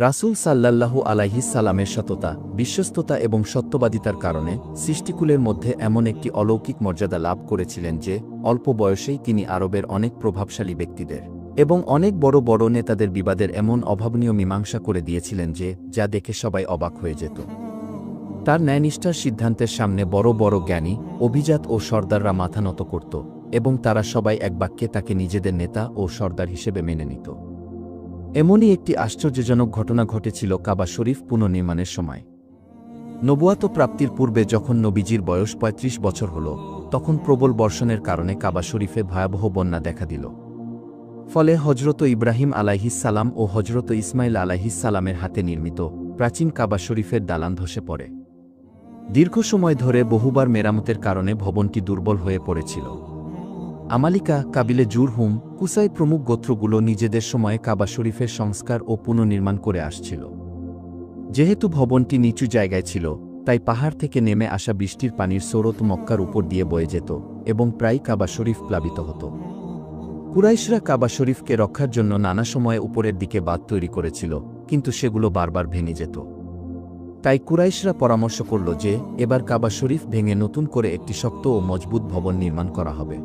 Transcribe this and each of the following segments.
রাসূল সাল্লাল্লাহু আলাইহিস সালামের সততা, বিশ্বস্ততা এবং সত্যবাদিতার কারণে সৃষ্টিকুলের মধ্যে এমন একটি অলৌকিক মর্যাদা লাভ করেছিলেন যে অল্প বয়সেই তিনি আরবের অনেক প্রভাবশালী ব্যক্তিদের এবং অনেক বড় বড় নেতাদের বিবাদের এমন অভাবনীয় মীমাংসা করে দিয়েছিলেন যে যা দেখে সবাই অবাক হয়ে যেত। তার ন্যায়নিষ্ঠার সিদ্ধান্তের সামনে বড় বড় জ্ঞানী, অভিজাত ও সর্দাররা মাথা নত করত এবং তারা সবাই এক বাক্যে তাকে নিজেদের নেতা ও সর্দার হিসেবে মেনে নিত। এমনই একটি আশ্চর্যজনক ঘটনা ঘটেছিল কাবা শরীফ পুনর্নির্মাণের সময়। নবুয়াত প্রাপ্তির পূর্বে যখন নবীজির বয়স ৩৫ বছর হল, তখন প্রবল বর্ষণের কারণে কাবা শরীফে ভয়াবহ বন্যা দেখা দিল। ফলে হজরত ইব্রাহিম আলাইহিস সালাম ও হজরত ইসমাইল আলাইহিস সালামের হাতে নির্মিত প্রাচীন কাবা শরীফের দালান ধসে পড়ে। দীর্ঘ সময় ধরে বহুবার মেরামতের কারণে ভবনটি দুর্বল হয়ে পড়েছিল। আমালিকা, কাবিলে জুরহুম, কুসাই প্রমুখ গোত্রগুলো নিজেদের সময়ে কাবা শরীফের সংস্কার ও পুনর্নির্মাণ করে আসছিল। যেহেতু ভবনটি নিচু জায়গায় ছিল, তাই পাহাড় থেকে নেমে আসা বৃষ্টির পানির স্রোত মক্কার উপর দিয়ে বয়ে যেত এবং প্রায় কাবা শরীফ প্লাবিত হতো। কুরাইশরা কাবা শরীফকে রক্ষার জন্য নানা সময়ে উপরের দিকে বাঁধ তৈরি করেছিল, কিন্তু সেগুলো বারবার ভেঙে যেত। তাই কুরাইশরা পরামর্শ করল যে এবার কাবা শরীফ ভেঙে নতুন করে একটি শক্ত ও মজবুত ভবন নির্মাণ করা হবে।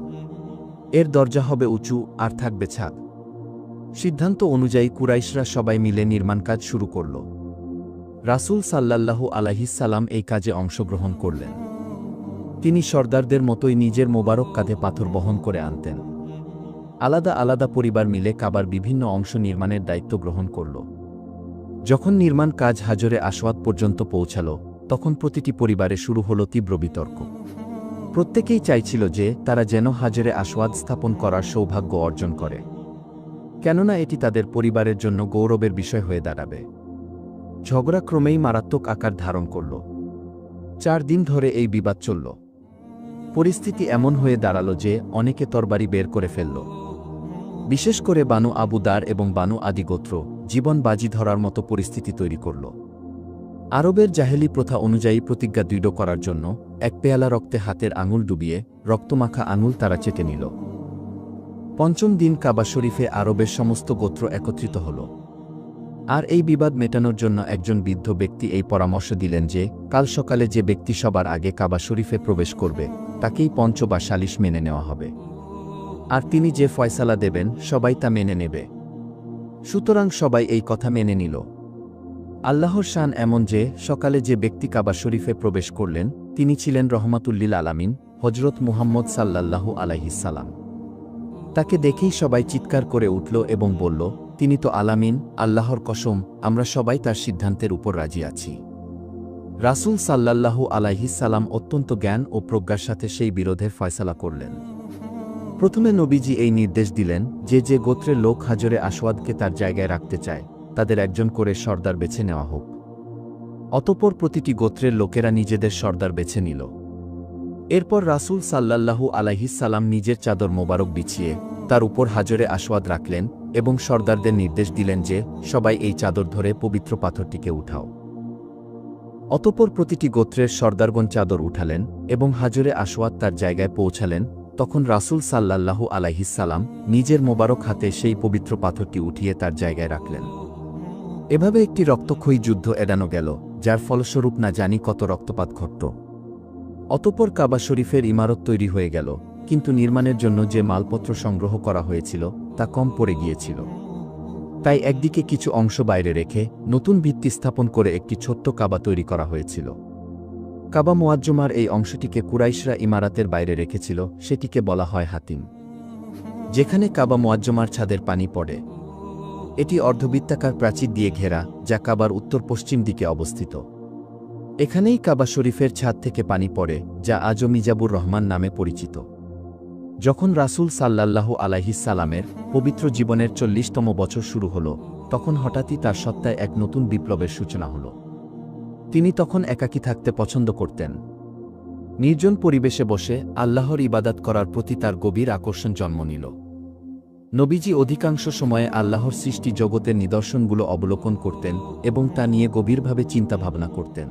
এর দরজা হবে উঁচু আর থাকবে ছাদ। সিদ্ধান্ত অনুযায়ী কুরাইশরা সবাই মিলে নির্মাণ কাজ শুরু করল। রাসূল সাল্লাল্লাহু আলাইহিস সালাম এই কাজে অংশগ্রহণ করলেন। তিনি সর্দারদের মতোই নিজের মোবারক কাঁধে পাথর বহন করে আনতেন। আলাদা আলাদা পরিবার মিলে কাবার বিভিন্ন অংশ নির্মাণের দায়িত্ব গ্রহণ করল। যখন নির্মাণ কাজ হাজরে আসওয়াদ পর্যন্ত পৌঁছাল, তখন প্রতিটি পরিবারে শুরু হল তীব্র বিতর্ক। প্রত্যেকেই চাইছিল যে তারা যেন হাজরে আসওয়াদ স্থাপন করার সৌভাগ্য অর্জন করে, কেননা এটি তাদের পরিবারের জন্য গৌরবের বিষয় হয়ে দাঁড়াবে। ঝগড়া ক্রমেই মারাত্মক আকার ধারণ করল। ৪ দিন ধরে এই বিবাদ চলল। পরিস্থিতি এমন হয়ে দাঁড়াল যে অনেকে তরবারি বের করে ফেলল। বিশেষ করে বানু আবু দার এবং বানু আদি গোত্র জীবন বাজি ধরার মতো পরিস্থিতি তৈরি করল। আরবের জাহেলি প্রথা অনুযায়ী প্রতিজ্ঞা দৃঢ় করার জন্য এক পেয়ালা রক্তে হাতের আঙুল ডুবিয়ে রক্তমাখা আঙুল তারা চেটে নিল। পঞ্চম দিন কাবা শরীফে আরবের সমস্ত গোত্র একত্রিত হল। আর এই বিবাদ মেটানোর জন্য একজন বৃদ্ধ ব্যক্তি এই পরামর্শ দিলেন যে কাল সকালে যে ব্যক্তি সবার আগে কাবা শরীফে প্রবেশ করবে তাকেই পঞ্চ বা সালিশ মেনে নেওয়া হবে, আর তিনি যে ফয়সালা দেবেন সবাই তা মেনে নেবে। সুতরাং সবাই এই কথা মেনে নিল। আল্লাহর শান এমন যে সকালে যে ব্যক্তি কাবা শরীফে প্রবেশ করলেন তিনি ছিলেন রহমাতুল্লিল আলামিন, হজরত মুহাম্মদ সাল্লাল্লাহু আলাইহিস সালাম। তাকে দেখেই সবাই চিৎকার করে উঠল এবং বলল, তিনি তো আলামিন, আল্লাহর কসম, আমরা সবাই তার সিদ্ধান্তের উপর রাজি আছি। রাসূল সাল্লাল্লাহু আলাইহিস সালাম অত্যন্ত জ্ঞান ও প্রজ্ঞার সাথে সেই বিরোধের ফয়সালা করলেন। প্রথমে নবীজি এই নির্দেশ দিলেন যে যে গোত্রের লোক হাজরে আসওয়াদকে তার জায়গায় রাখতে চায় তাদের একজন করে সর্দার বেছে নেওয়া হোক। অতঃপর প্রতিটি গোত্রের লোকেরা নিজেদের সর্দার বেছে নিল। এরপর রাসূল সাল্লাল্লাহু আলাইহিস সালাম নিজের চাদর মোবারক বিছিয়ে তার উপর হাজরে আসওয়াদ রাখলেন এবং সর্দারদের নির্দেশ দিলেন যে সবাই এই চাদর ধরে পবিত্র পাথরটিকে উঠাও। অতঃপর প্রতিটি গোত্রের সর্দারগণ চাদর উঠালেন এবং হাজরে আসওয়াদ তার জায়গায় পৌঁছালেন। তখন রাসূল সাল্লাল্লাহু আলাইহিস সালাম নিজের মোবারক হাতে সেই পবিত্র পাথরটি উঠিয়ে তার জায়গায় রাখলেন। এভাবে একটি রক্তক্ষয়ী যুদ্ধ এড়ানো গেল, যার ফলস্বরূপ না জানি কত রক্তপাত ঘটত। অতঃপর কাবা শরীফের ইমারত তৈরি হয়ে গেল, কিন্তু নির্মাণের জন্য যে মালপত্র সংগ্রহ করা হয়েছিল তা কম পড়ে গিয়েছিল। তাই একদিকে কিছু অংশ বাইরে রেখে নতুন ভিত্তি স্থাপন করে একটি ছোট্ট কাবা তৈরি করা হয়েছিল। কাবা মুআজ্জমার এই অংশটিকে কুরাইশরা ইমারাতের বাইরে রেখেছিল, সেটিকে বলা হয় হাতিম, যেখানে কাবা মুআজ্জমার ছাদের পানি পড়ে। এটি অর্ধবৃত্তাকার প্রাচীর দিয়ে ঘেরা, যা কাবার উত্তর পশ্চিম দিকে অবস্থিত। এখানেই কাবা শরীফের ছাদ থেকে পানি পড়ে, যা আজও মিজাবুর রহমান নামে পরিচিত। যখন রাসূল সাল্লাল্লাহু আলাইহিস সালামের পবিত্র জীবনের ৪০তম বছর শুরু হল, তখন হঠাৎই তার সত্তায় এক নতুন বিপ্লবের সূচনা হল। তিনি তখন একাকী থাকতে পছন্দ করতেন। নির্জন পরিবেশে বসে আল্লাহর ইবাদত করার প্রতি তার গভীর আকর্ষণ জন্ম নিল। নবীজি অধিকাংশ সময়ে আল্লাহর সৃষ্টি জগতের নিদর্শনগুলো অবলোকন করতেন এবং তা নিয়ে গভীরভাবে চিন্তাভাবনা করতেন।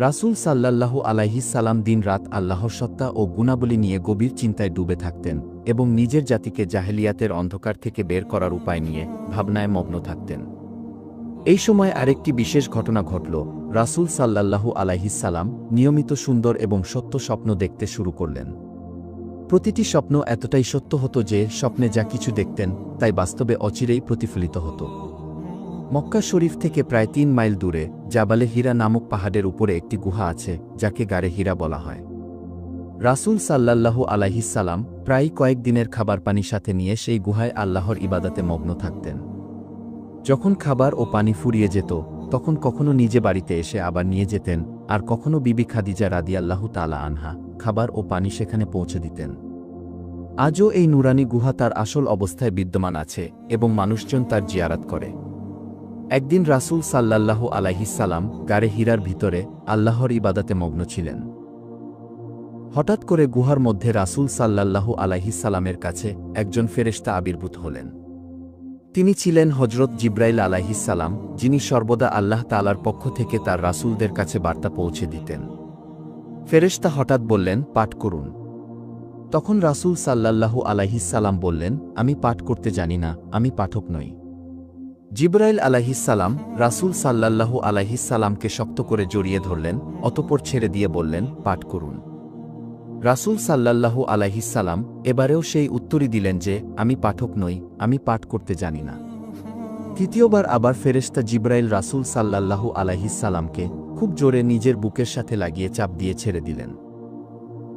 রাসূল সাল্লাল্লাহু আলাইহিস সালাম দিন-রাত আল্লাহর সত্তা ও গুণাবলী নিয়ে গভীর চিন্তায় ডুবে থাকতেন এবং নিজের জাতিকে জাহেলিয়াতের অন্ধকার থেকে বের করার উপায় নিয়ে ভাবনায় মগ্ন থাকতেন। এই সময় আরেকটি বিশেষ ঘটনা ঘটল। রাসূল সাল্লাল্লাহু আলাইহিস সালাম নিয়মিত সুন্দর এবং সত্য স্বপ্ন দেখতে শুরু করলেন। প্রতিটি স্বপ্ন এতটাই সত্য হতো যে স্বপ্নে যা কিছু দেখতেন তাই বাস্তবে অচিরেই প্রতিফলিত হতো। মক্কা শরীফ থেকে প্রায় ৩ মাইল দূরে জাবালে হীরা নামক পাহাড়ের উপরে একটি গুহা আছে, যাকে গারে হীরা বলা হয়। রাসূল সাল্লাল্লাহু আলাইহিস সালাম প্রায় কয়েকদিনের খাবার পানি সাথে নিয়ে সেই গুহায় আল্লাহর ইবাদতে মগ্ন থাকতেন। যখন খাবার ও পানি ফুরিয়ে যেত, তখন কখনো নিজে বাড়িতে এসে আবার নিয়ে যেতেন, আর কখনো বিবি খাদিজা রাদিয়াল্লাহু তাআলা আনহা খাবার ও পানি সেখানে পৌঁছে দিতেন। আজও এই নুরানি গুহা তার আসল অবস্থায় বিদ্যমান আছে এবং মানুষজন তার জিয়ারত করে। একদিন রাসূল সাল্লাল্লাহু আলাইহিস সালাম গারে হীরার ভিতরে আল্লাহর ইবাদতে মগ্ন ছিলেন। হঠাৎ করে গুহার মধ্যে রাসূল সাল্লাল্লাহু আলাইহিস সালামের কাছে একজন ফেরেশতা আবির্ভূত হলেন। তিনি ছিলেন হযরত জিবরাইল আলাইহিস সালাম, যিনি সর্বদা আল্লাহ তাআলার পক্ষ থেকে তার রাসূলদের কাছে বার্তা পৌঁছে দিতেন। ফেরেশতা হঠাৎ বললেন, পাঠ করুন। তখন রাসূল সাল্লাল্লাহু আলাইহিস সালাম বললেন, আমি পাঠ করতে জানি না, আমি পাঠক নই। জিবরাইল আলাইহিস সালাম রাসূল সাল্লাল্লাহু আলাইহিস সালামকে শক্ত করে জড়িয়ে ধরলেন, অতঃপর ছেড়ে দিয়ে বললেন, পাঠ করুন। রাসূল সাল্লাল্লাহু আলাইহিস সালাম এবারেও সেই উত্তরই দিলেন যে, আমি পাঠক নই, আমি পাঠ করতে জানি না। তৃতীয়বার আবার ফেরেশতা জিবরাইল রাসূল সাল্লাল্লাহু আলাইহিস সালামকে খুব জোরে নিজের বুকের সাথে লাগিয়ে চাপ দিয়ে ছেড়ে দিলেন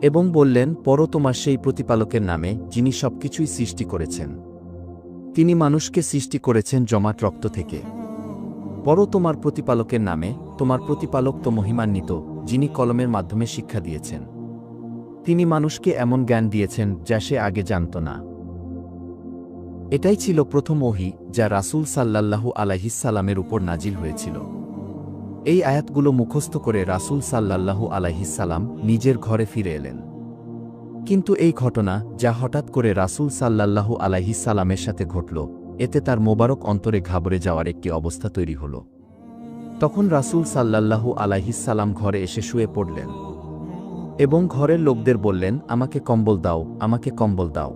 এবং বললেন, পড়ো তোমার সেই প্রতিপালকের নামে যিনি সবকিছুই সৃষ্টি করেছেন। তিনি মানুষকে সৃষ্টি করেছেন জমাট রক্ত থেকে। পড়ো তোমার প্রতিপালকের নামে, তোমার প্রতিপালক তো মহিমান্বিত, যিনি কলমের মাধ্যমে শিক্ষা দিয়েছেন। তিনি মানুষকে এমন জ্ঞান দিয়েছেন যা সে আগে জানত না। এটাই ছিল প্রথম ওহী যা রাসূল সাল্লাল্লাহু আলাইহিস সালামের উপর নাজিল হয়েছিল। এই আয়াতগুলো মুখস্থ করে রাসূল সাল্লাল্লাহু আলাইহিস সালাম নিজের ঘরে ফিরে এলেন। কিন্তু এই ঘটনা যা হঠাৎ করে রাসূল সাল্লাল্লাহু আলাইহিস সালামের সাথে ঘটল, এতে তার মোবারক অন্তরে ঘাবড়ে যাওয়ার একটি অবস্থা তৈরি হল। তখন রাসূল সাল্লাল্লাহু আলাইহিস সালাম ঘরে এসে শুয়ে পড়লেন এবং ঘরের লোকদের বললেন, আমাকে কম্বল দাও, আমাকে কম্বল দাও।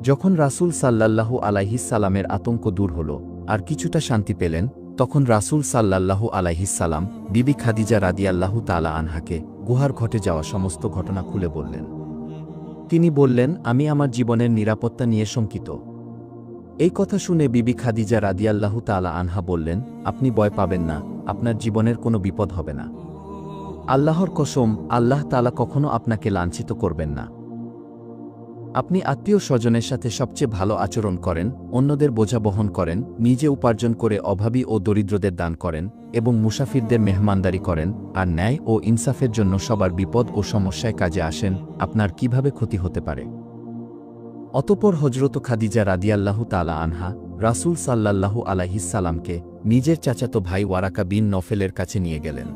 যখন রাসূল সাল্লাল্লাহু আলাইহিস সালামের আতঙ্ক দূর হল আর কিছুটা শান্তি পেলেন, তখন রাসূল সাল্লাল্লাহু আলাইহিস সালাম বিবি খাদিজা রাদিয়াল্লাহু তাআলা আনহাকে গুহার ঘটে যাওয়া সমস্ত ঘটনা খুলে বললেন। তিনি বললেন, আমি আমার জীবনের নিরাপত্তা নিয়ে শঙ্কিত। এই কথা শুনে বিবি খাদিজা রাদিয়াল্লাহু তাআলা আনহা বললেন, আপনি ভয় পাবেন না, আপনার জীবনের কোনো বিপদ হবে না। আল্লাহর কসম, আল্লাহ তাআলা কখনো আপনাকে লাঞ্ছিত করবেন না। আপনি আত্মীয় স্বজনের সাথে সবচেয়ে ভালো আচরণ করেন, অন্যদের বোঝা বহন করেন, নিজে উপার্জন করে অভাবী ও দরিদ্রদের দান করেন এবং মুসাফিরদের মেহমানদারি করেন, আর ন্যায় ও ইনসাফের জন্য সবার বিপদ ও সমস্যায় কাজে আসেন। আপনার কিভাবে ক্ষতি হতে পারে? অতঃপর হযরত খাদিজা রাদিয়াল্লাহু তাআলা আনহা রাসূল সাল্লাল্লাহু আলাইহিস সালামকে নিজের চাচাতো ভাই ওয়ারাকা বিন নফেলের কাছে নিয়ে গেলেন।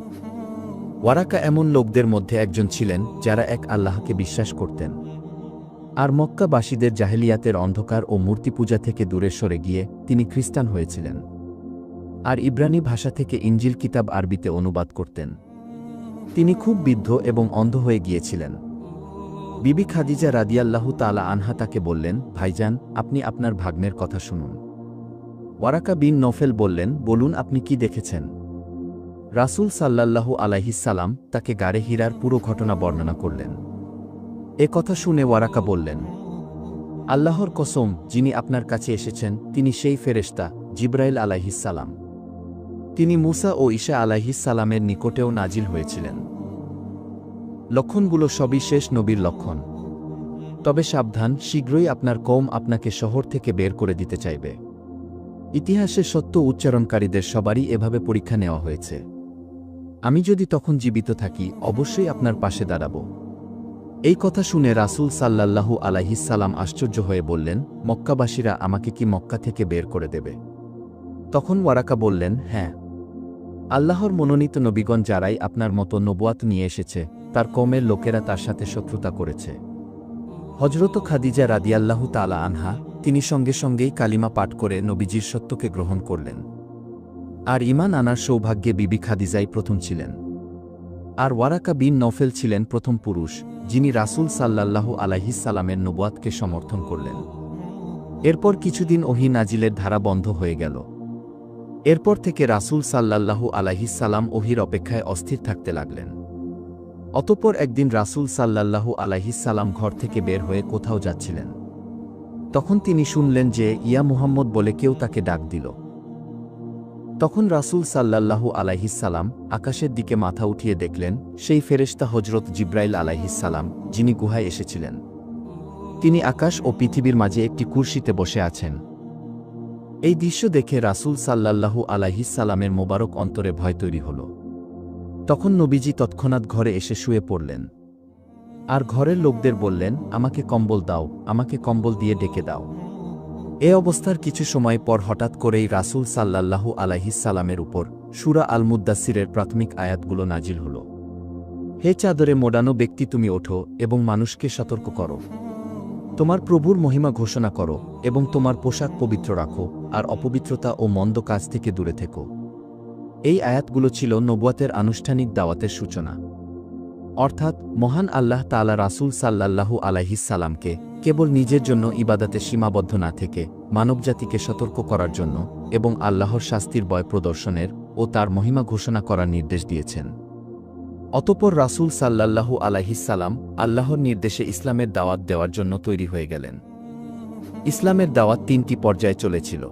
ওয়ারাকা এমন লোকদের মধ্যে একজন ছিলেন যারা এক আল্লাহকে বিশ্বাস করতেন, আর মক্কাবাসীদের জাহেলিয়াতের অন্ধকার ও মূর্তি পূজা থেকে দূরে সরে গিয়ে তিনি খ্রিস্টান হয়েছিলেন, আর ইব্রানি ভাষা থেকে ইনজিল কিতাব আরবিতে অনুবাদ করতেন। তিনি খুব বৃদ্ধ এবং অন্ধ হয়ে গিয়েছিলেন। বিবি খাদিজা রাদিয়াল্লাহু তাআলা আনহা তাকে বললেন, ভাইজান, আপনি আপনার ভাগ্নের কথা শুনুন। ওয়ারাকা বিন নফেল বললেন, বলুন আপনি কি দেখেছেন? রাসূল সাল্লাল্লাহু আলাইহিস সালাম তাকে গারে হীরার পুরো ঘটনা বর্ণনা করলেন। এ কথা শুনে ওয়ারাকা বললেন, আল্লাহর কসম, যিনি আপনার কাছে এসেছেন তিনি সেই ফেরেশতা জিবরাইল আলাইহিস সালাম। তিনি মূসা ও ঈসা আলাইহিস সালামের নিকটেও নাজিল হয়েছিলেন। লক্ষণগুলো সবই শেষ নবীর লক্ষণ। তবে সাবধান, শীঘ্রই আপনার কওম আপনাকে শহর থেকে বের করে দিতে চাইবে। ইতিহাসে সত্য উচ্চারণকারীদের সবারই এভাবে পরীক্ষা নেওয়া হয়েছে। আমি যদি তখন জীবিত থাকি অবশ্যই আপনার পাশে দাঁড়াব। এই কথা শুনে রাসূল সাল্লাল্লাহু আলাইহিস সালাম আশ্চর্য হয়ে বললেন, মক্কাবাসীরা আমাকে কি মক্কা থেকে বের করে দেবে? তখন ওয়ারাকা বললেন, হ্যাঁ। আল্লাহর মনোনীত নবীগণ যারাই আপনার মতো নবুয়াত নিয়ে এসেছে, তার কওমের লোকেরা তার সাথে শত্রুতা করেছে। হযরত খাদিজা রাদিয়াল্লাহু তাআলা আনহা তিনি সঙ্গে সঙ্গেই কালিমা পাঠ করে নবীজির সত্যকে গ্রহণ করলেন। আর ঈমান আনার সৌভাগ্যে বিবি খাদিজাই প্রথম ছিলেন। আর ওয়ারাকা বিন নফেল ছিলেন প্রথম পুরুষ যিনি রাসূল সাল্লাল্লাহু আলাইহিস সালামের নবুয়াতকে সমর্থন করলেন। এরপর কিছুদিন ওহী নাজিলের ধারা বন্ধ হয়ে গেল। এরপর থেকে রাসূল সাল্লাল্লাহু আলাইহিস সালাম ওহীর অপেক্ষায় অস্থির থাকতে লাগলেন। অতঃপর একদিন রাসূল সাল্লাল্লাহু আলাইহিস সালাম ঘর থেকে বের হয়ে কোথাও যাচ্ছিলেন। তখন তিনি শুনলেন যে ইয়া মুহাম্মদ বলে কেউ তাকে ডাক দিল। তখন রাসূল সাল্লাল্লাহু আলাইহিস সালাম আকাশের দিকে মাথা উঠিয়ে দেখলেন সেই ফেরেশতা হযরত জিবরাইল আলাইহিস সালাম, যিনি গুহায় এসেছিলেন। তিনি আকাশ ও পৃথিবীর মাঝে একটি কুরসিতে বসে আছেন। এই দৃশ্য দেখে রাসূল সাল্লাল্লাহু আলাইহিস সালামের মোবারক অন্তরে ভয় তৈরি হল। তখন নবীজি তৎক্ষণাৎ ঘরে এসে শুয়ে পড়লেন। আর ঘরের লোকদের বললেন, আমাকে কম্বল দাও, আমাকে কম্বল দিয়ে ডেকে দাও। এ অবস্থার কিছু সময় পর হঠাৎ করেই রাসূল সাল্লাল্লাহু আলাইহিস সালামের উপর সূরা আল মুদ্দাসসিরের প্রাথমিক আয়াতগুলো নাজিল হল। হে চাদরে মোড়ানো ব্যক্তি, তুমি ওঠো এবং মানুষকে সতর্ক করো। তোমার প্রভুর মহিমা ঘোষণা করো এবং তোমার পোশাক পবিত্র রাখো, আর অপবিত্রতা ও মন্দ কাজ থেকে দূরে থেকো। এই আয়াতগুলো ছিল নবুয়াতের আনুষ্ঠানিক দাওয়াতের সূচনা। অর্থাৎ মহান আল্লাহ তাআলা রাসূল সাল্লাল্লাহু আলাইহিস সালামকে কেবল নিজের জন্য ইবাদতে সীমাবদ্ধ না থেকে মানবজাতিকে সতর্ক করার জন্য এবং আল্লাহর শাস্তির ভয় প্রদর্শনের ও তার মহিমা ঘোষণা করার নির্দেশ দিয়েছেন। অতঃপর রাসূল সাল্লাল্লাহু আলাইহিস সালাম আল্লাহর নির্দেশে ইসলামের দাওয়াত দেওয়ার জন্য তৈরি হয়ে গেলেন। ইসলামের দাওয়াত তিনটি পর্যায়ে চলেছিল।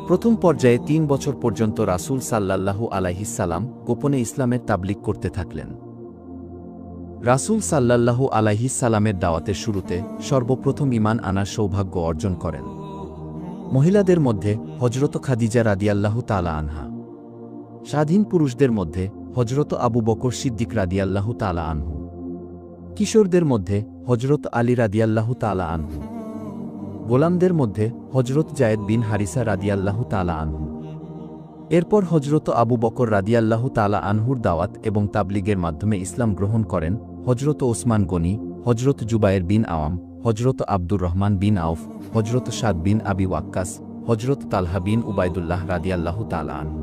প্রথম পর্যায়ে ৩ বছর পর্যন্ত রাসূল সাল্লাল্লাহু আলাইহিস সালাম গোপনে ইসলামের তাবলীগ করতে থাকলেন। রাসূল সাল্লাল্লাহু আলাইহিস সালামের দাওয়াতের শুরুতে সর্বপ্রথম ঈমান আনার সৌভাগ্য অর্জন করেন মহিলাদের মধ্যে হযরত খাদিজা রাদিয়াল্লাহু তাআলা আনহা, স্বাধীন পুরুষদের মধ্যে হযরত আবু বকর সিদ্দিক রাদিয়াল্লাহু তাআলা আনহু, কিশোরদের মধ্যে হযরত আলী রাদিয়াল্লাহু তাআলা আনহু, গোলামদের মধ্যে হযরত যায়েদ বিন হারিসা রাদিয়াল্লাহু তাআলা আনহু। এরপর হযরত আবু বকর রাদিয়াল্লাহু তাআলা আনহুর দাওয়াত এবং তাবলীগের মাধ্যমে ইসলাম গ্রহণ করেন হযরত ওসমান গনি, হযরত জুবায়ের বিন আওয়াম, হযরত আব্দুর রহমান বিন আউফ, হযরত সাদ বিন আবি ওয়াক্কাস, হযরত তালহা বিন উবাইদুল্লাহ রাদিয়াল্লাহু তাআলা আনহু।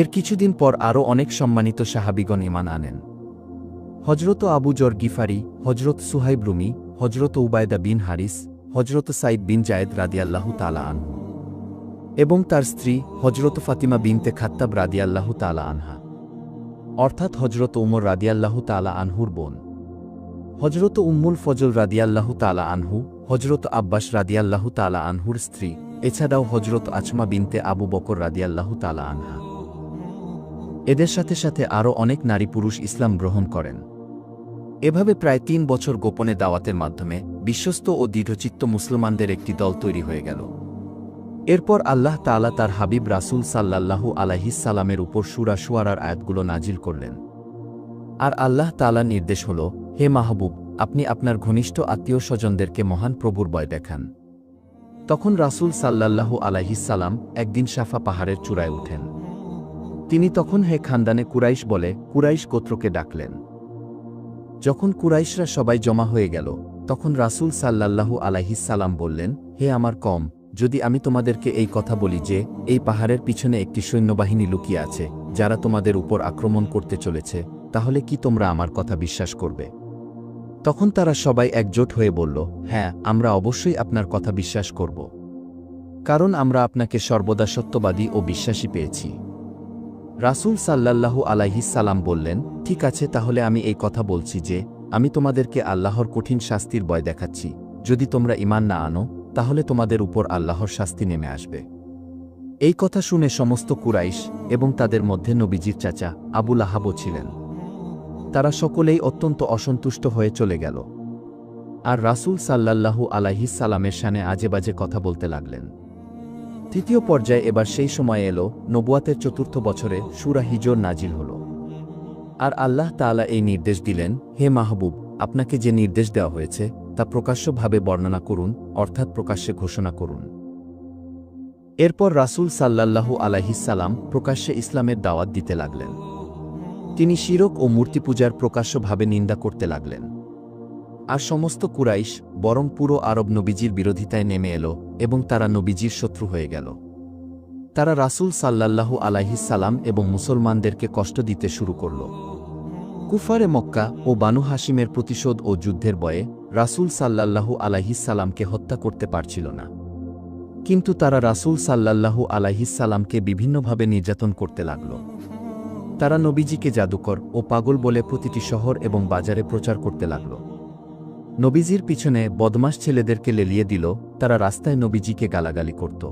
এর কিছুদিন পর আরও অনেক সম্মানিত সাহাবীগণ ঈমান আনেন। হযরত আবু যর গিফারি, হযরত সুহাইব রুমি, হযরত উবায়দা বিন হারিস, হযরত সাইদ বিন জায়েদ রাদিয়াল্লাহু তাআলা আনহু এবং তার স্ত্রী হযরত ফাতিমা বিনতে খাত্তাব রাদিয়াল্লাহু তাআলা আনহা, অর্থাৎ হযরত উমর রাদিয়াল্লাহু তাআলা আনহুর বোন, হযরত উম্মুল ফজল রাদিয়াল্লাহু তাআলা আনহু, হযরত আব্বাস রাদিয়াল্লাহু তাআলা আনহুর স্ত্রী, এছাড়াও হযরত আছমা বিনতে আবু বকর রাদিয়াল্লাহু তাআলা আনহা। এদের সাথে সাথে আরও অনেক নারী পুরুষ ইসলাম গ্রহণ করেন। এভাবে প্রায় ৩ বছর গোপনে দাওয়াতের মাধ্যমে বিশ্বস্ত ও দৃঢ়চিত্ত মুসলমানদের একটি দল তৈরি হয়ে গেল। এরপর আল্লাহ তাআলা তার হাবিব রাসূল সাল্লাল্লাহু আলাইহিস সালামের উপর সূরা শুআরার আয়াতগুলো নাজিল করলেন। আর আল্লাহ তাআলার নির্দেশ হল, হে মাহবুব, আপনি আপনার ঘনিষ্ঠ আত্মীয় স্বজনদেরকে মহান প্রভুর ভয় দেখান। তখন রাসূল সাল্লাল্লাহু আলাইহিস সালাম একদিন সাফা পাহাড়ের চূড়ায় উঠেন। তিনি তখন হে খানদানে কুরাইশ বলে কুরাইশ গোত্রকে ডাকলেন। যখন কুরাইশরা সবাই জমা হয়ে গেল, তখন রাসূল সাল্লাল্লাহু আলাইহিস সালাম বললেন, হে আমার কওম, যদি আমি তোমাদেরকে এই কথা বলি যে এই পাহাড়ের পিছনে একটি সৈন্যবাহিনী লুকিয়ে আছে যারা তোমাদের উপর আক্রমণ করতে চলেছে, তাহলে কি তোমরা আমার কথা বিশ্বাস করবে? তখন তারা সবাই একজোট হয়ে বলল, হ্যাঁ, আমরা অবশ্যই আপনার কথা বিশ্বাস করব, কারণ আমরা আপনাকে সর্বদা সত্যবাদী ও বিশ্বাসী পেয়েছি। রাসূল সাল্লাল্লাহু আলাইহিস সালাম বললেন, ঠিক আছে, তাহলে আমি এই কথা বলছি যে আমি তোমাদেরকে আল্লাহর কঠিন শাস্তির ভয় দেখাচ্ছি। যদি তোমরা ঈমান না আনো, তাহলে তোমাদের উপর আল্লাহর শাস্তি নেমে আসবে। এই কথা শুনে সমস্ত কুরাইশ এবং তাদের মধ্যে নবীজির চাচা আবু লাহাবও ছিলেন। তারা সকলেই অত্যন্ত অসন্তুষ্ট হয়ে চলে গেল আর রাসূল সাল্লাল্লাহু আলাইহিস সালামের শানে আজেবাজে কথা বলতে লাগলেন। তৃতীয় পর্যায়ে এবার সেই সময় এলো নবুয়াতের ৪র্থ বছরে সূরা হিজর নাজিল হল। আর আল্লাহ তাআলা এই নির্দেশ দিলেন, হে মাহবুব, আপনাকে যে নির্দেশ দেওয়া হয়েছে তা প্রকাশ্যভাবে বর্ণনা করুন, অর্থাৎ প্রকাশ্যে ঘোষণা করুন। এরপর রাসূল সাল্লাল্লাহু আলাইহিস সালাম প্রকাশ্যে ইসলামের দাওয়াত দিতে লাগলেন। তিনি শিরক ও মূর্তি পূজার প্রকাশ্যভাবে নিন্দা করতে লাগলেন। আর সমস্ত কুরাইশ বরং পুরো আরব নবীজির বিরোধিতায় নেমে এলো এবং তারা নবীজির শত্রু হয়ে গেল। তারা রাসূল সাল্লাল্লাহু আলাইহিস সালাম এবং মুসলমানদেরকে কষ্ট দিতে শুরু করল। কুফারে মক্কা ও বানু হাশিমের প্রতিশোধ ও যুদ্ধের ভয়ে রাসূল সাল্লাল্লাহু আলাইহিস সালামকে হত্যা করতে পারছিল না। কিন্তু তারা রাসূল সাল্লাল্লাহু আলাইহিস সালামকে বিভিন্নভাবে নির্যাতন করতে লাগল। তারা নবীজিকে জাদুকর ও পাগল বলে প্রতিটি শহর এবং বাজারে প্রচার করতে লাগল। নবীজির পিছনে বদমাশ ছেলেদেরকে লেলিয়ে দিল, তারা রাস্তায় নবীজিকে গালাগালি করত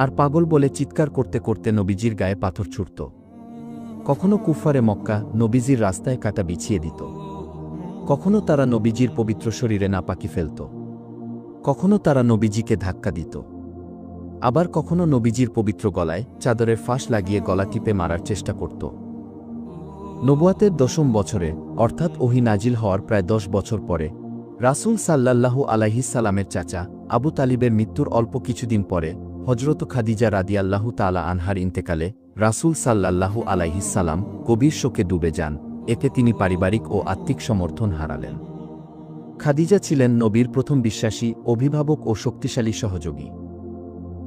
আর পাগল বলে চিৎকার করতে করতে নবীজির গায়ে পাথর ছুঁড়ত। কখনো কুফারে মক্কা নবীজির রাস্তায় কাটা বিছিয়ে দিত, কখনো তারা নবীজির পবিত্র শরীরে নাপাকি ফেলত, কখনো তারা নবীজিকে ধাক্কা দিত, আবার কখনো নবীজির পবিত্র গলায় চাদরের ফাঁস লাগিয়ে গলা টিপে মারার চেষ্টা করত। নবুয়াতের 10ম বছরে অর্থাৎ ওহী নাজিল হওয়ার প্রায় 10 বছর পরে রাসূল সাল্লাল্লাহু আলাইহিস সালামের চাচা আবু তালিবের মৃত্যুর অল্প কিছুদিন পরে হযরত খাদিজা রাদিয়াল্লাহু তাআলা আনহার ইন্তেকালে রাসূল সাল্লাল্লাহু আলাইহিস সালাম গভীর শোকে ডুবে যান। এতে তিনি পারিবারিক ও আত্মিক সমর্থন হারালেন। খাদিজা ছিলেন নবীর প্রথম বিশ্বাসী, অভিভাবক ও শক্তিশালী সহযোগী।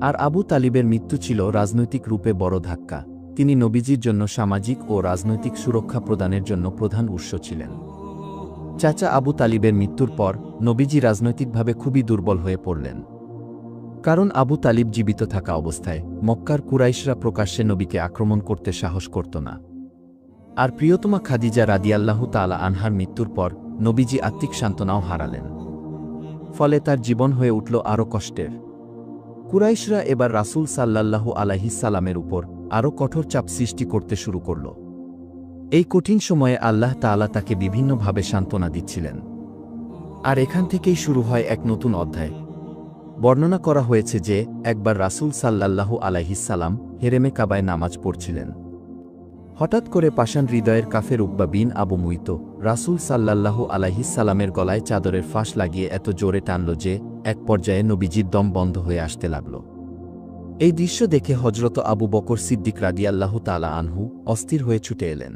আর আবু তালিবের মৃত্যু ছিল রাজনৈতিক রূপে বড় ধাক্কা। তিনি নবীজির জন্য সামাজিক ও রাজনৈতিক সুরক্ষা প্রদানের জন্য প্রধান উৎস ছিলেন। চাচা আবু তালিবের মৃত্যুর পর নবীজি রাজনৈতিকভাবে খুবই দুর্বল হয়ে পড়লেন, কারণ আবু তালিব জীবিত থাকা অবস্থায় মক্কার কুরাইশরা প্রকাশ্যে নবীকে আক্রমণ করতে সাহস করত না। আর প্রিয়তমা খাদিজা রাদিয়াল্লাহু তাআলা আনহার মৃত্যুর পর নবীজি আত্মিক সান্ত্বনাও হারালেন। ফলে তার জীবন হয়ে উঠল আরও কষ্টের। কুরাইশরা এবার রাসূল সাল্লাল্লাহু আলাইহিস সালামের উপর আরও কঠোর চাপ সৃষ্টি করতে শুরু করল। এই কঠিন সময়ে আল্লাহ তাআলা তাকে বিভিন্নভাবে সান্ত্বনা দিচ্ছিলেন। আর এখান থেকেই শুরু হয় এক নতুন অধ্যায়। বর্ণনা করা হয়েছে যে একবার রাসূল সাল্লাল্লাহু আলাইহিস সালাম হেরেমে কাবায় নামাজ পড়ছিলেন। হঠাৎ করে পাষাণ হৃদয়ের কাফের উকবা বিন আবু মুইত রাসূল সাল্লাল্লাহু আলাইহিস সালামের গলায় চাদরের ফাঁস লাগিয়ে এত জোরে টানল যে এক পর্যায়ে নবীজির দম বন্ধ হয়ে আসতে লাগল। এই দৃশ্য দেখে হযরত আবু বকর সিদ্দিক রাদিয়াল্লাহু তাআলা আনহু অস্থির হয়ে ছুটে এলেন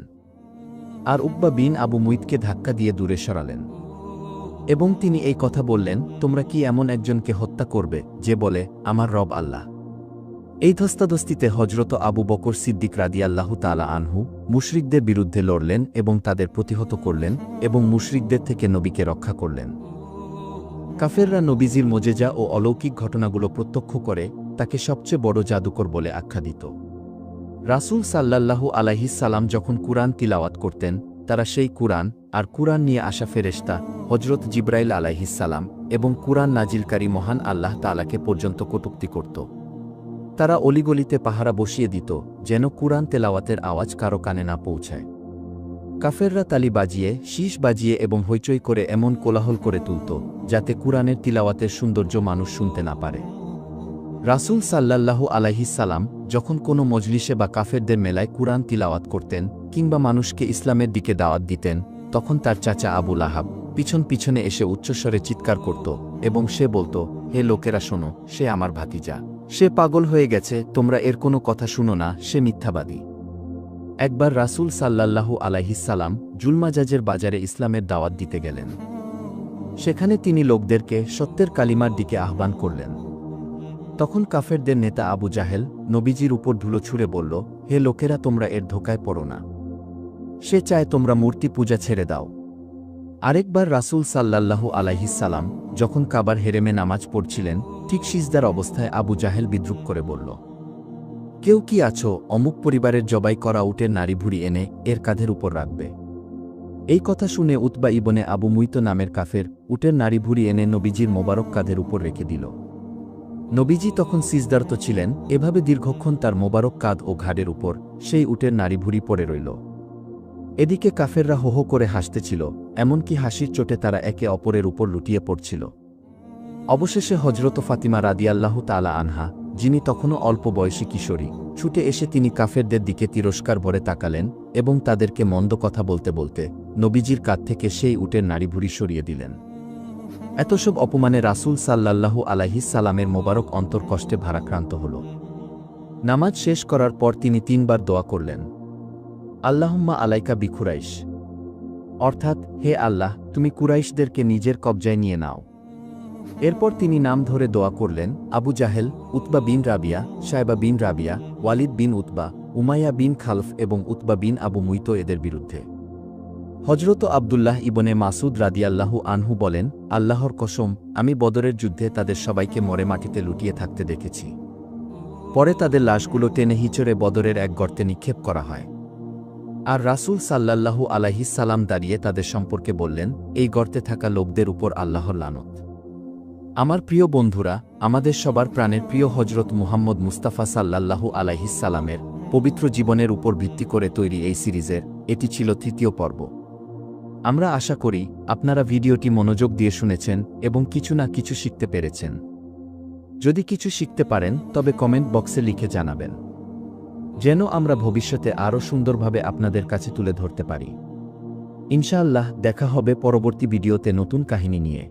আর উকবা বিন আবু মুইতকে ধাক্কা দিয়ে দূরে সরালেন এবং তিনি এই কথা বললেন, তোমরা কি এমন একজনকে হত্যা করবে যে বলে আমার রব আল্লাহ? এই ধস্তাধস্তিতে হযরত আবু বকর সিদ্দিক রাদিয়াল্লাহু তাআলা আনহু মুশরিকদের বিরুদ্ধে লড়লেন এবং তাদের প্রতিহত করলেন এবং মুশরিকদের থেকে নবীকে রক্ষা করলেন। কাফেররা নবীজির মোজেজা ও অলৌকিক ঘটনাগুলো প্রত্যক্ষ করে তাকে সবচেয়ে বড় জাদুকর বলে আখ্যা দিত। রাসূল সাল্লাল্লাহু আলাইহিস সালাম যখন কুরআন তিলাওয়াত করতেন, তারা সেই কুরআন আর কুরআন নিয়ে আসা ফেরেশতা হযরত জিবরাইল আলাইহিস সালাম এবং কুরআন নাজিলকারী মহান আল্লাহ তাআলাকে পর্যন্ত কটূক্তি করত। তারা অলিগলিতে পাহারা বসিয়ে দিত যেন কুরআন তেলাওয়াতের আওয়াজ কারো কানে না পৌঁছায়। কাফেররা তালি বাজিয়ে, শীষ বাজিয়ে এবং হইচই করে এমন কোলাহল করে তুলত যাতে কুরআনের তিলাওয়াতের সৌন্দর্য মানুষ শুনতে না পারে। রাসূল সাল্লাল্লাহু আলাইহিস সালাম যখন কোনো মজলিসে বা কাফেরদের মেলায় কুরআন তিলাওয়াত করতেন কিংবা মানুষকে ইসলামের দিকে দাওয়াত দিতেন, তখন তার চাচা আবু লাহাব পিছন পিছনে এসে উচ্চস্বরে চিৎকার করত এবং সে বলত, হে লোকেরা শোনো, সে আমার ভাতিজা, সে পাগল হয়ে গেছে, তোমরা এর কোনো কথা শুনো না, সে মিথ্যাবাদী। একবার রাসূল সাল্লাল্লাহু আলাইহিস সালাম জুলমাজাজের বাজারে ইসলামের দাওয়াত দিতে গেলেন। সেখানে তিনি লোকদেরকে সত্যের কালিমার দিকে আহ্বান করলেন। তখন কাফেরদের নেতা আবু জাহেল নবীজির উপর ধুলো ছুঁড়ে বলল, হে লোকেরা, তোমরা এর ধোকায় পড়ো না, সে চায় তোমরা মূর্তি পূজা ছেড়ে দাও। আরেকবার রাসূল সাল্লাল্লাহু আলাইহিস সালাম যখন কাবার হেরেমে নামাজ পড়ছিলেন, ঠিক সিজদার অবস্থায় আবু জাহেল বিদ্রূপ করে বলল, কেউ কি আছো অমুক পরিবারের জবাই করা উটের নাড়ি ভুড়ি এনে এর কাঁধের উপর রাখবে? এই কথা শুনে উতবা ইবনে আবু মুইত নামের কাফের উটের নাড়ি ভুড়ি এনে নবীজির মোবারক কাঁধের উপর রেখে দিল। নবীজি তখন সিজদারত ছিলেন, এভাবে দীর্ঘক্ষণ তার মোবারক কাঁধ ও ঘাড়ের উপর সেই উটের নাড়ি ভুড়ি পড়ে রইল। এদিকে কাফেররা হো হো করে হাসতেছিল, এমনকি হাসির চোটে তারা একে অপরের উপর লুটিয়ে পড়ছিল। অবশেষে হযরত ফাতিমা রাদিয়াল্লাহু তাআলা আনহা, যিনি তখনও অল্প বয়সী কিশোরী, ছুটে এসে তিনি কাফেরদের দিকে তিরস্কার ভরে তাকালেন এবং তাদেরকে মন্দ কথা বলতে বলতে নবীজির কাঁধ থেকে সেই উটের নাড়ি ভুড়ি সরিয়ে দিলেন। এত সব অপমানে রাসূল সাল্লাল্লাহু আলাইহিস সালামের মোবারক অন্তর কষ্টে ভারাক্রান্ত হল। নামাজ শেষ করার পর তিনি 3 বার দোয়া করলেন, আল্লাহুম্মা আলাইকা বিকুরাইশ, অর্থাৎ হে আল্লাহ, তুমি কুরাইশদেরকে নিজের কবজায় নিয়ে নাও। এরপর তিনি নাম ধরে দোয়া করলেন আবু জাহেল, উতবা বিন রাবিয়া, শায়বা বিন রাবিয়া, ওয়ালিদ বিন উতবা, উমাইয়া বিন খালফ এবং উতবা বিন আবু মুইত এদের বিরুদ্ধে। হজরত আবদুল্লাহ ইবনে মাসুদ রাদিয়াল্লাহু আনহু বলেন, আল্লাহর কসম, আমি বদরের যুদ্ধে তাদের সবাইকে মরে মাটিতে লুটিয়ে থাকতে দেখেছি। পরে তাদের লাশগুলো টেনে হিচড়ে বদরের এক গর্তে নিক্ষেপ করা হয়। আর রাসূল সাল্লাল্লাহু আলাইহিস সালাম দাঁড়িয়ে তাদের সম্পর্কে বললেন, এই গর্তে থাকা লোকদের উপর আল্লাহর লানত। আমার প্রিয় বন্ধুরা, আমাদের সবার প্রাণের প্রিয় হজরত মুহাম্মদ মুস্তাফা সাল্লাল্লাহু আলাইহিস সালামের পবিত্র জীবনের উপর ভিত্তি করে তৈরি এই সিরিজের এটি ছিল তৃতীয় পর্ব। আমরা আশা করি আপনারা ভিডিওটি মনোযোগ দিয়ে শুনেছেন এবং কিছু না কিছু শিখতে পেরেছেন। যদি কিছু শিখতে পারেন তবে কমেন্ট বক্সে লিখে জানাবেন, যেন আমরা ভবিষ্যতে আরও সুন্দরভাবে আপনাদের কাছে তুলে ধরতে পারি। ইনশাআল্লাহ দেখা হবে পরবর্তী ভিডিওতে নতুন কাহিনী নিয়ে।